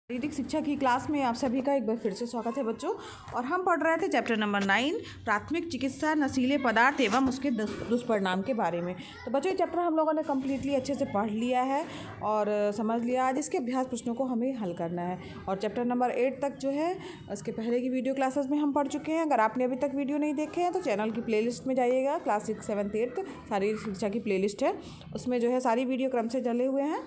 शारीरिक शिक्षा की क्लास में आप सभी का एक बार फिर से स्वागत है बच्चों। और हम पढ़ रहे थे चैप्टर नंबर 9 प्राथमिक चिकित्सा नशीले पदार्थ एवं उसके दुष्परिणाम के बारे में। तो बच्चों ये चैप्टर हम लोगों ने कम्प्लीटली अच्छे से पढ़ लिया है और समझ लिया। आज इसके अभ्यास प्रश्नों को हमें हल करना है और चैप्टर नंबर 8 तक जो है इसके पहले की वीडियो क्लासेस में हम पढ़ चुके हैं। अगर आपने अभी तक वीडियो नहीं देखे हैं तो चैनल की प्ले में जाइएगा। क्लास 6, 7, 8 शारीरिक शिक्षा की प्ले है, उसमें जो है सारी वीडियो क्रम से डले हुए हैं,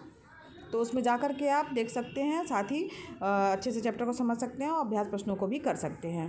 तो उसमें जा कर के आप देख सकते हैं। साथ ही अच्छे से चैप्टर को समझ सकते हैं और अभ्यास प्रश्नों को भी कर सकते हैं।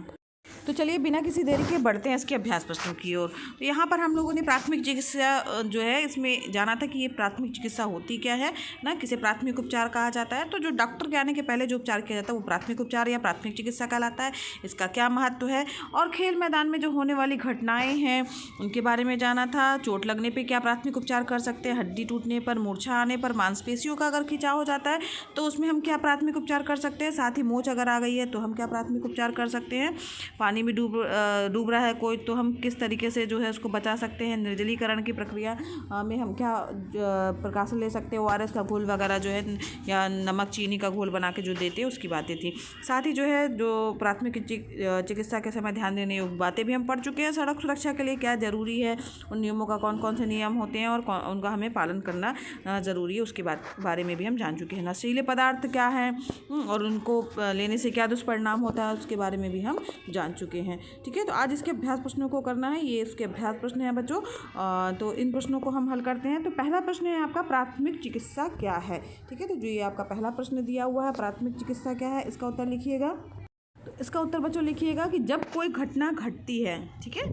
तो चलिए बिना किसी देरी के बढ़ते हैं इसके अभ्यास प्रश्नों की ओर। तो यहाँ पर हम लोगों ने प्राथमिक चिकित्सा जो है इसमें जाना था कि ये प्राथमिक चिकित्सा होती क्या है ना, किसे प्राथमिक उपचार कहा जाता है। तो जो डॉक्टर के आने के पहले जो उपचार किया जाता है वो प्राथमिक उपचार या प्राथमिक चिकित्सा कहलाता है। इसका क्या महत्व है और खेल मैदान में जो होने वाली घटनाएँ हैं उनके बारे में जाना था। चोट लगने पर क्या प्राथमिक उपचार कर सकते हैं, हड्डी टूटने पर, मूर्छा आने पर, मांसपेशियों का अगर खिंचाव हो जाता है तो उसमें हम क्या प्राथमिक उपचार कर सकते हैं। साथ ही मोच अगर आ गई है तो हम क्या प्राथमिक उपचार कर सकते हैं। पानी में डूब रहा है कोई तो हम किस तरीके से जो है उसको बचा सकते हैं। निर्जलीकरण की प्रक्रिया में हम क्या प्रकाशन ले सकते हैं। ORS का घोल वगैरह जो है या नमक चीनी का घोल बना के जो देते हैं उसकी बातें थी। साथ ही जो है जो प्राथमिक चिकित्सा के समय ध्यान देने योग्य बातें भी हम पढ़ चुके हैं। सड़क सुरक्षा के लिए क्या ज़रूरी है, उन नियमों का कौन कौन से नियम होते हैं और उनका हमें पालन करना ज़रूरी है, उसके बारे में भी हम जान चुके हैं। नशीले पदार्थ क्या हैं और उनको लेने से क्या दुष्परिणाम होता है उसके बारे में भी हम जान चुके हैं। ठीक है, तो आज इसके अभ्यास प्रश्नों को करना है। ये इसके अभ्यास प्रश्न हैं बच्चों। तो इन प्रश्नों को हम हल करते हैं। तो पहला प्रश्न है आपका प्राथमिक चिकित्सा क्या है। ठीक है, तो जो ये आपका पहला प्रश्न दिया हुआ है प्राथमिक चिकित्सा क्या है, इसका उत्तर लिखिएगा। तो इसका उत्तर बच्चों लिखिएगा कि जब कोई घटना घटती है, ठीक है,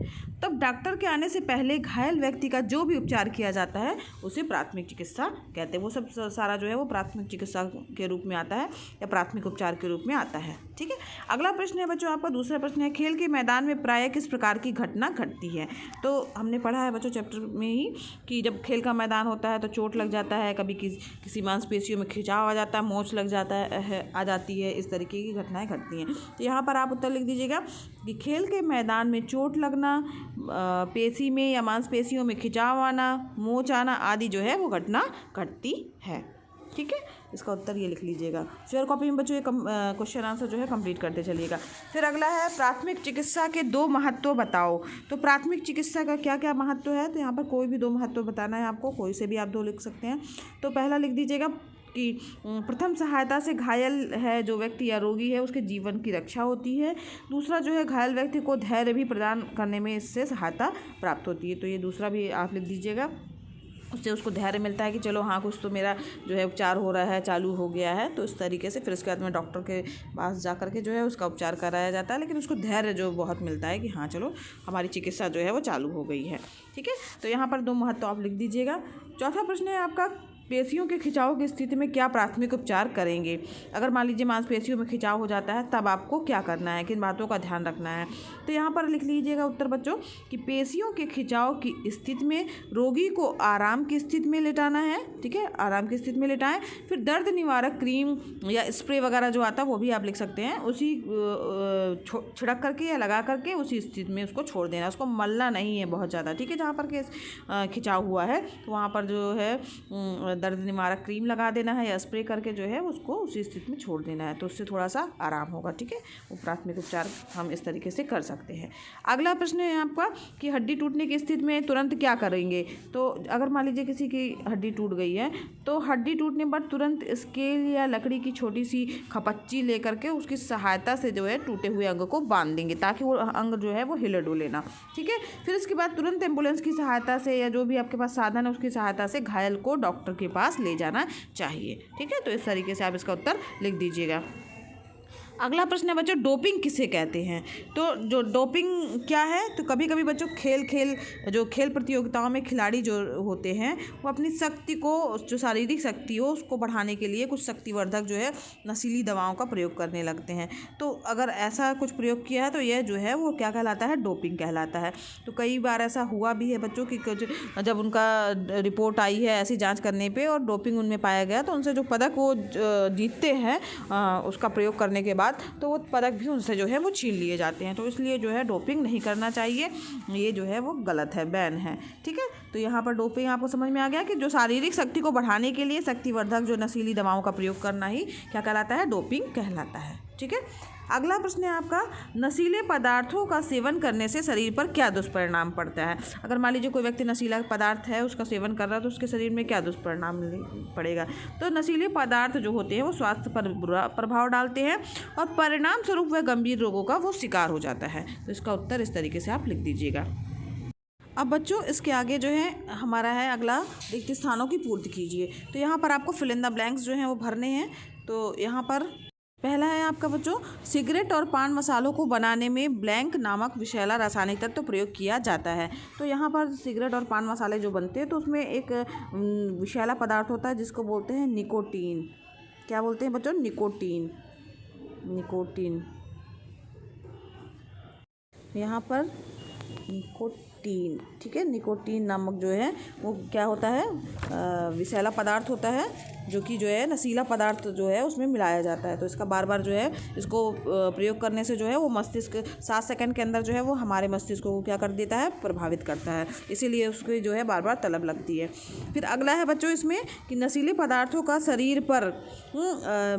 तब डॉक्टर के आने से पहले घायल व्यक्ति का जो भी उपचार किया जाता है उसे प्राथमिक चिकित्सा कहते हैं। वो सब सारा जो है वो प्राथमिक चिकित्सा के रूप में आता है या प्राथमिक उपचार के रूप में आता है। ठीक है, अगला प्रश्न है बच्चों आपका दूसरा प्रश्न है खेल के मैदान में प्रायः किस प्रकार की घटना घटती है। तो हमने पढ़ा है बच्चों चैप्टर में ही कि जब खेल का मैदान होता है तो चोट लग जाता है, कभी किसी मांसपेशियों में खिंचाव आ जाता है, मोच लग जाता है आ जाती है, इस तरीके की घटनाएँ घटती हैं। तो यहाँ पर आप उत्तर लिख दीजिएगा कि खेल के मैदान में चोट लगना, पेशी में या मांसपेशियों में खिंचाव आना, मोच आना आदि जो है वो घटना घटती है। ठीक है, इसका उत्तर ये लिख लीजिएगा। शेयर कॉपी में बच्चों ये क्वेश्चन आंसर जो है कंप्लीट करते चलिएगा। फिर अगला है प्राथमिक चिकित्सा के 2 महत्व बताओ। तो प्राथमिक चिकित्सा का क्या क्या महत्व है, तो यहाँ पर कोई भी 2 महत्व बताना है आपको, कोई से भी आप 2 लिख सकते हैं। तो पहला लिख दीजिएगा कि प्रथम सहायता से घायल है जो व्यक्ति या रोगी है उसके जीवन की रक्षा होती है। दूसरा जो है घायल व्यक्ति को धैर्य भी प्रदान करने में इससे सहायता प्राप्त होती है। तो ये दूसरा भी आप लिख दीजिएगा, उससे उसको धैर्य मिलता है कि चलो हाँ कुछ तो मेरा जो है उपचार हो रहा है, चालू हो गया है। तो इस तरीके से फिर उसके बाद में डॉक्टर के पास जा कर के जो है उसका उपचार कराया जाता है, लेकिन उसको धैर्य जो बहुत मिलता है कि हाँ चलो हमारी चिकित्सा जो है वो चालू हो गई है। ठीक है, तो यहाँ पर 2 महत्व आप लिख दीजिएगा। चौथा प्रश्न है आपका पेशियों के खिंचाव की स्थिति में क्या प्राथमिक उपचार करेंगे। अगर मान लीजिए मांसपेशियों में खिंचाव हो जाता है तब आपको क्या करना है, किन बातों का ध्यान रखना है। तो यहाँ पर लिख लीजिएगा उत्तर बच्चों कि पेशियों के खिंचाव की स्थिति में रोगी को आराम की स्थिति में लेटाना है। ठीक है, आराम की स्थिति में लेटाएं। फिर दर्द निवारक क्रीम या स्प्रे वगैरह जो आता है वो भी आप लिख सकते हैं, उसी छिड़क करके या लगा करके उसी स्थिति में उसको छोड़ देना, उसको मलना नहीं है बहुत ज़्यादा। ठीक है, जहाँ पर केस खिंचाव हुआ है तो वहाँ पर जो है दर्द निवारक क्रीम लगा देना है या स्प्रे करके जो है उसको उसी स्थिति में छोड़ देना है, तो उससे थोड़ा सा आराम होगा। ठीक है, वो प्राथमिक उपचार हम इस तरीके से कर सकते हैं। अगला प्रश्न है आपका कि हड्डी टूटने की स्थिति में तुरंत क्या करेंगे। तो अगर मान लीजिए किसी की हड्डी टूट गई है तो हड्डी टूटने पर तुरंत स्केल या लकड़ी की छोटी सी खपच्ची लेकर के उसकी सहायता से जो है टूटे हुए अंग को बांध देंगे ताकि वो अंग जो है वो हिले डुले ना। ठीक है, फिर इसके बाद तुरंत एम्बुलेंस की सहायता से या जो भी आपके पास साधन है उसकी सहायता से घायल को डॉक्टर के पास ले जाना चाहिए। ठीक है, तो इस तरीके से आप इसका उत्तर लिख दीजिएगा। अगला प्रश्न है बच्चों डोपिंग किसे कहते हैं। तो जो डोपिंग क्या है, तो कभी कभी बच्चों खेल प्रतियोगिताओं में खिलाड़ी जो होते हैं वो अपनी शक्ति को, जो शारीरिक शक्ति हो उसको बढ़ाने के लिए कुछ शक्तिवर्धक जो है नशीली दवाओं का प्रयोग करने लगते हैं। तो अगर ऐसा कुछ प्रयोग किया है तो यह जो है वो क्या कहलाता है, डोपिंग कहलाता है। तो कई बार ऐसा हुआ भी है बच्चों कि जब उनका रिपोर्ट आई है ऐसी जाँच करने पर और डोपिंग उनमें पाया गया तो उनसे जो पदक वो जीतते हैं उसका प्रयोग करने के बाद बाद तो वो पदक भी उनसे जो है वो छीन लिए जाते हैं। तो इसलिए जो है डोपिंग नहीं करना चाहिए, ये जो है वो गलत है, बैन है। ठीक है, तो यहाँ पर डोपिंग आपको समझ में आ गया कि जो शारीरिक शक्ति को बढ़ाने के लिए शक्तिवर्धक जो नशीली दवाओं का प्रयोग करना ही क्या कहलाता है, डोपिंग कहलाता है। ठीक है, अगला प्रश्न है आपका, नशीले पदार्थों का सेवन करने से शरीर पर क्या दुष्परिणाम पड़ता है। अगर मान लीजिए कोई व्यक्ति नशीला पदार्थ है, उसका सेवन कर रहा है, तो उसके शरीर में क्या दुष्परिणाम पड़ेगा। तो नशीले पदार्थ जो होते हैं वो स्वास्थ्य पर बुरा प्रभाव डालते हैं और परिणाम स्वरूप वह गंभीर रोगों का वो शिकार हो जाता है। तो इसका उत्तर इस तरीके से आप लिख दीजिएगा। अब बच्चों इसके आगे जो है हमारा है अगला, रिक्त स्थानों की पूर्ति कीजिए। तो यहाँ पर आपको फिल इन द ब्लैंक्स जो हैं वो भरने हैं। तो यहाँ पर पहला है आपका बच्चों, सिगरेट और पान मसालों को बनाने में ब्लैंक नामक विषैला रासायनिक तत्व प्रयोग किया जाता है। तो यहाँ पर सिगरेट और पान मसाले जो बनते हैं तो उसमें एक विषैला पदार्थ होता है जिसको बोलते हैं निकोटीन। क्या बोलते हैं बच्चों, निकोटीन। निकोटीन यहाँ पर निकोटीन, ठीक है, निकोटीन नामक जो है वो क्या होता है, विषैला पदार्थ होता है जो कि जो है नशीला पदार्थ जो है उसमें मिलाया जाता है। तो इसका बार बार जो है इसको प्रयोग करने से जो है वो मस्तिष्क 7 सेकंड के अंदर जो है वो हमारे मस्तिष्क को क्या कर देता है, प्रभावित करता है, इसीलिए उसकी जो है बार बार तलब लगती है। फिर अगला है बच्चों इसमें कि नशीले पदार्थों का शरीर पर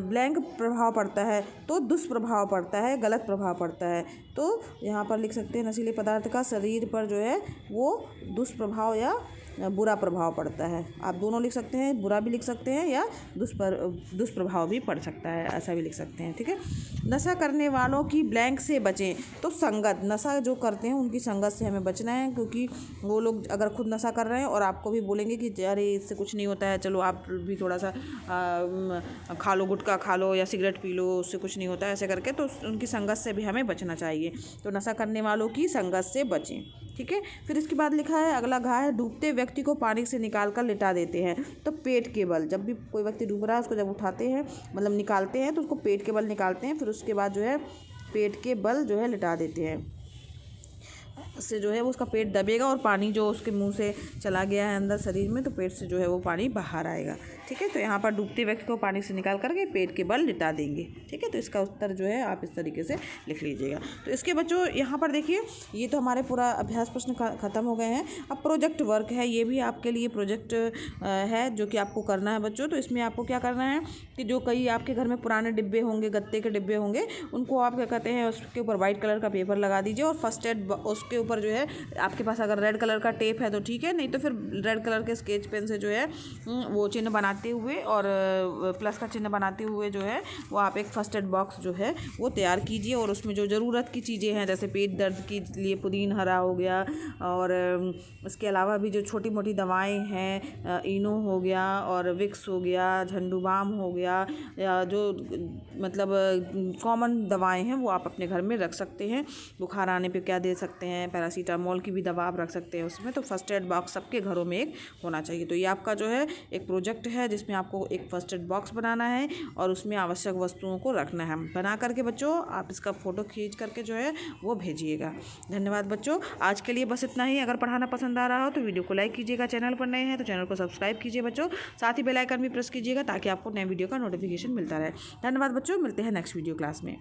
ब्लैंक प्रभाव पड़ता है तो दुष्प्रभाव पड़ता है, गलत प्रभाव पड़ता है। तो यहाँ पर लिख सकते हैं नशीले पदार्थ का शरीर पर जो है वो दुष्प्रभाव या बुरा प्रभाव पड़ता है। आप दोनों लिख सकते हैं, बुरा भी लिख सकते हैं या दुष्प्रभाव भी पड़ सकता है, ऐसा भी लिख सकते हैं। ठीक है, नशा करने वालों की ब्लैंक से बचें। तो संगत, नशा जो करते हैं उनकी संगत से हमें बचना है, क्योंकि वो लोग अगर खुद नशा कर रहे हैं और आपको भी बोलेंगे कि अरे इससे कुछ नहीं होता है, चलो आप भी थोड़ा सा खा लो, गुटखा खा लो या सिगरेट पी लो, उससे कुछ नहीं होता है, ऐसे करके, तो उनकी संगत से भी हमें बचना चाहिए। तो नशा करने वालों की संगत से बचें। ठीक है, फिर इसके बाद लिखा है अगला घा है, डूबते व्यक्ति को पानी से निकाल कर लिटा देते हैं। तो पेट के बल, जब भी कोई व्यक्ति डूब रहा है उसको जब उठाते हैं, मतलब निकालते हैं, तो उसको पेट के बल निकालते हैं, फिर उसके बाद जो है पेट के बल जो है लिटा देते हैं। इससे जो है वो उसका पेट दबेगा और पानी जो उसके मुंह से चला गया है अंदर शरीर में, तो पेट से जो है वो पानी बाहर आएगा। ठीक है, तो यहाँ पर डूबते व्यक्ति को पानी से निकाल करके पेट के बल लिटा देंगे। ठीक है, तो इसका उत्तर जो है आप इस तरीके से लिख लीजिएगा। तो इसके बच्चों यहाँ पर देखिए, ये तो हमारे पूरा अभ्यास प्रश्न ख़त्म हो गए हैं। अब प्रोजेक्ट वर्क है, ये भी आपके लिए प्रोजेक्ट है जो कि आपको करना है बच्चों। तो इसमें आपको क्या करना है कि जो कई आपके घर में पुराने डिब्बे होंगे, गत्ते के डिब्बे होंगे, उनको आप क्या कहते हैं, उसके ऊपर वाइट कलर का पेपर लगा दीजिए और फर्स्ट एड उसके ऊपर जो है, आपके पास अगर रेड कलर का टेप है तो ठीक है, नहीं तो फिर रेड कलर के स्केच पेन से जो है वो चिन्ह बनाते हुए और प्लस का चिन्ह बनाते हुए जो है वो आप एक फर्स्ट एड बॉक्स जो है वो तैयार कीजिए। और उसमें जो ज़रूरत की चीज़ें हैं, जैसे पेट दर्द के लिए पुदीन हरा हो गया, और इसके अलावा भी जो छोटी मोटी दवाएं हैं, इनो हो गया और विक्स हो गया, झंडू बाम हो गया, या जो मतलब कॉमन दवाएं हैं वो आप अपने घर में रख सकते हैं। बुखार आने पे क्या दे सकते हैं, पैरासीटामोल की भी दवा आप रख सकते हैं उसमें। तो फर्स्ट एड बॉक्स सबके घरों में एक होना चाहिए। तो ये आपका जो है एक प्रोजेक्ट है जिसमें आपको एक फर्स्ट एड बॉक्स बनाना है और उसमें आवश्यक वस्तुओं को रखना है। बना करके बच्चों आप इसका फ़ोटो खींच करके जो है वो भेजिएगा। धन्यवाद बच्चों, आज के लिए बस इतना ही। अगर पढ़ाना पसंद आ रहा हो तो वीडियो को लाइक कीजिएगा, चैनल पर नए हैं तो चैनल को सब्सक्राइब कीजिए बच्चों, साथ ही बेल आइकन भी प्रेस कीजिएगा ताकि आपको नए वीडियो का नोटिफिकेशन मिलता रहे। धन्यवाद बच्चों, मिलते हैं नेक्स्ट वीडियो क्लास में।